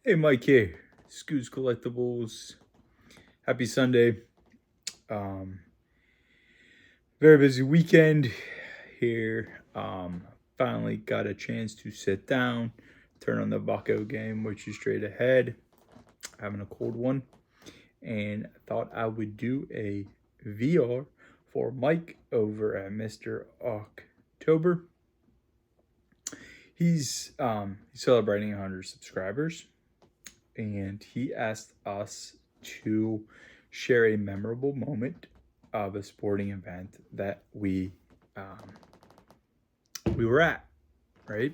Hey, Mike here. Scoots Collectibles. Happy Sunday. Um, very busy weekend here. Finally got a chance to sit down, turn on the Bucko game, which is straight ahead. Having a cold one, and thought I would do a VR for Mike over at Mr. October. He's celebrating 100 subscribers, and he asked us to share a memorable moment of a sporting event that we were at, right?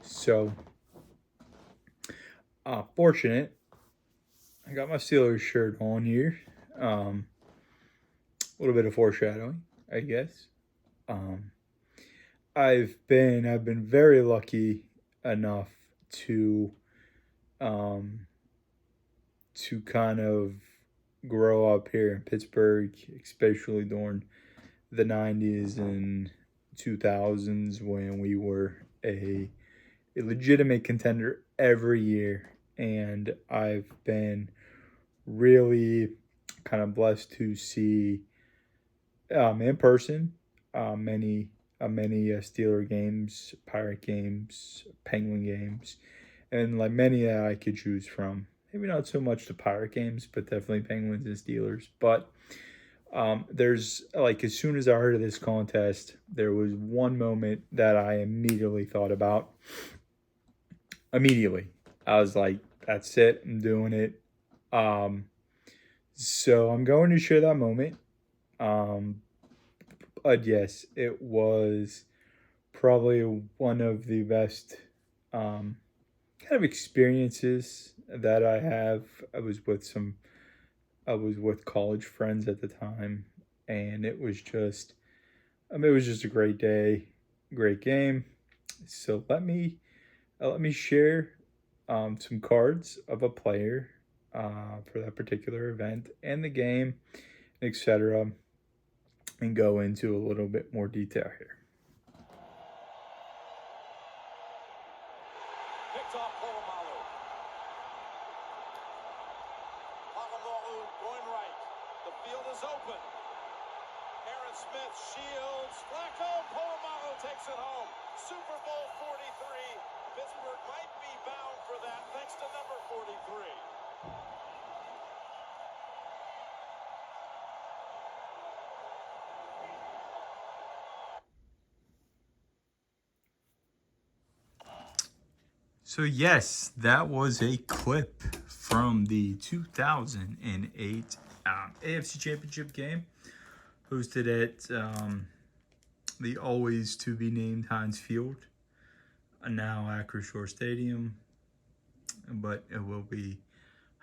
So, fortunate, I got my Steelers shirt on here. A little bit of foreshadowing, I guess. Um, I've been very lucky enough to um, to kind of grow up here in Pittsburgh, especially during the 90s and 2000s when we were a legitimate contender every year. And I've been really kind of blessed to see in person many Steeler games, Pirate games, Penguin games, and like many that I could choose from. Maybe not so much the Pirate games, but definitely Penguins and Steelers. But there's like as soon as I heard of this contest, there was one moment that I immediately thought about. Immediately, I was like, "That's it. I'm doing it." Um, so I'm going to share that moment. Um, but yes, it was probably one of the best kind of experiences that I have. I was with college friends at the time, and it was just a great day, great game. So let me share some cards of a player for that particular event and the game, etc., and go into a little bit more detail here. Picked off Polomalu. Polomalu going right. The field is open. Aaron Smith shields. Flacco. Polomalu takes it home. Super Bowl 43. Pittsburgh might be bound for that thanks to number 43. So yes, that was a clip from the 2008 AFC Championship game, hosted at the always to be named Heinz Field, now Acrisure Stadium, but it will be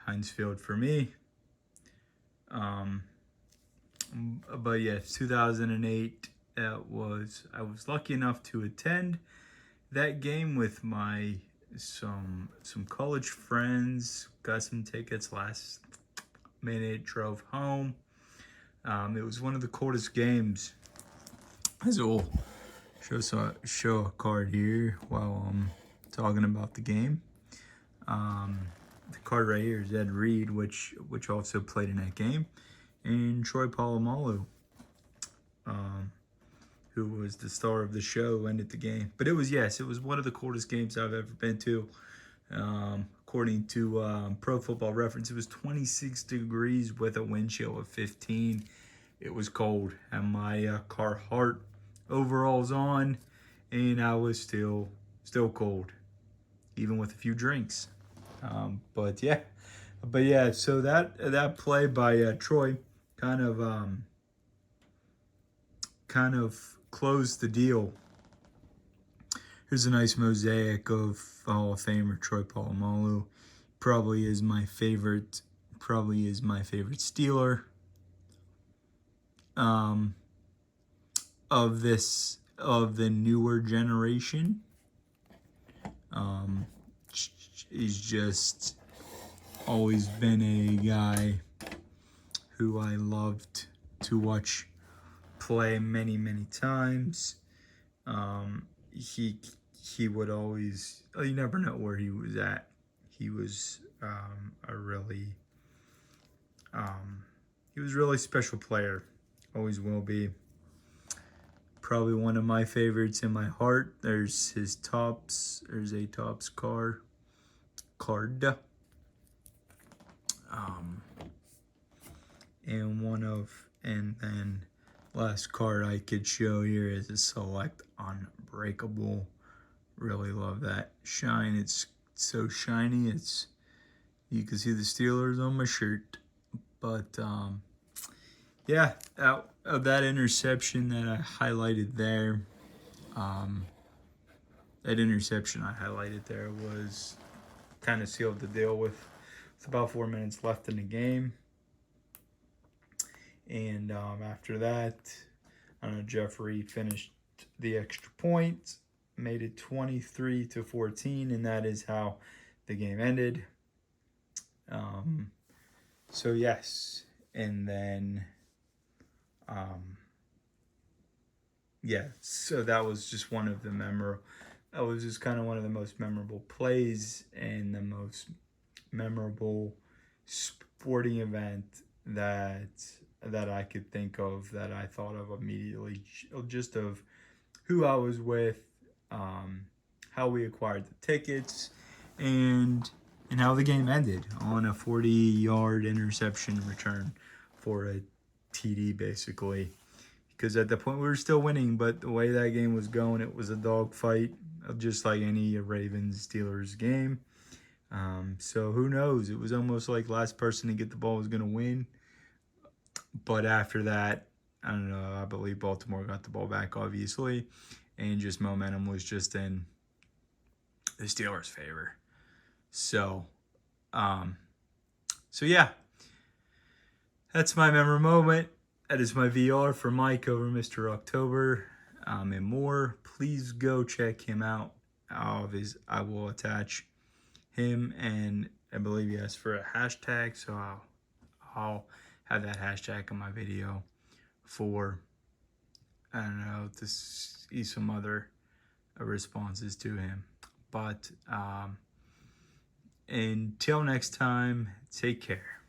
Heinz Field for me. Um, but yes, 2008. I was lucky enough to attend that game with my some college friends. Got some tickets last minute. Drove home. It was one of the coldest games. As we'll show a card here while I'm talking about the game. The card right here is Ed Reed, which also played in that game, and Troy Polamalu, who was the star of the show, ended the game. But it was one of the coldest games I've ever been to. According to Pro Football Reference, it was 26 degrees with a wind chill of 15. It was cold, and my Carhartt overalls on, and I was still cold, even with a few drinks. But yeah. So that play by Troy kind of closed the deal. Here's a nice mosaic of Hall of Famer Troy Polamalu. Probably is my favorite Steeler of the newer generation. He's just always been a guy who I loved to watch play many times. He would always, you never know where he was at. he was he was a really special player. Always will be. Probably one of my favorites in my heart. There's his Topps. There's a Topps card. And then last card I could show here is a Select Unbreakable. Really love that shine. It's so shiny. You can see the Steelers on my shirt. But yeah, that interception that I highlighted there, was kind of sealed the deal with about 4 minutes left in the game. And after that, Jeffrey finished the extra point, made it 23-14, and that is how the game ended. So yes, and then so that was just one of the that was just kind of one of the most memorable plays and the most memorable sporting event that I could think of, that I thought of immediately, just of who I was with, how we acquired the tickets, and how the game ended on a 40-yard interception return for a TD, basically. Because at the point we were still winning, but the way that game was going, it was a dogfight, just like any Ravens-Steelers game. So who knows? It was almost like last person to get the ball was going to win. But after that, I don't know, I believe Baltimore got the ball back, obviously. And just momentum was just in the Steelers' favor. So yeah. That's my memory moment. That is my VR for Mike over Mr. October. And more. Please go check him out. I will attach him, and I believe he asked for a hashtag, so I'll have that hashtag in my video for, I don't know, to see some other responses to him. But until next time, take care.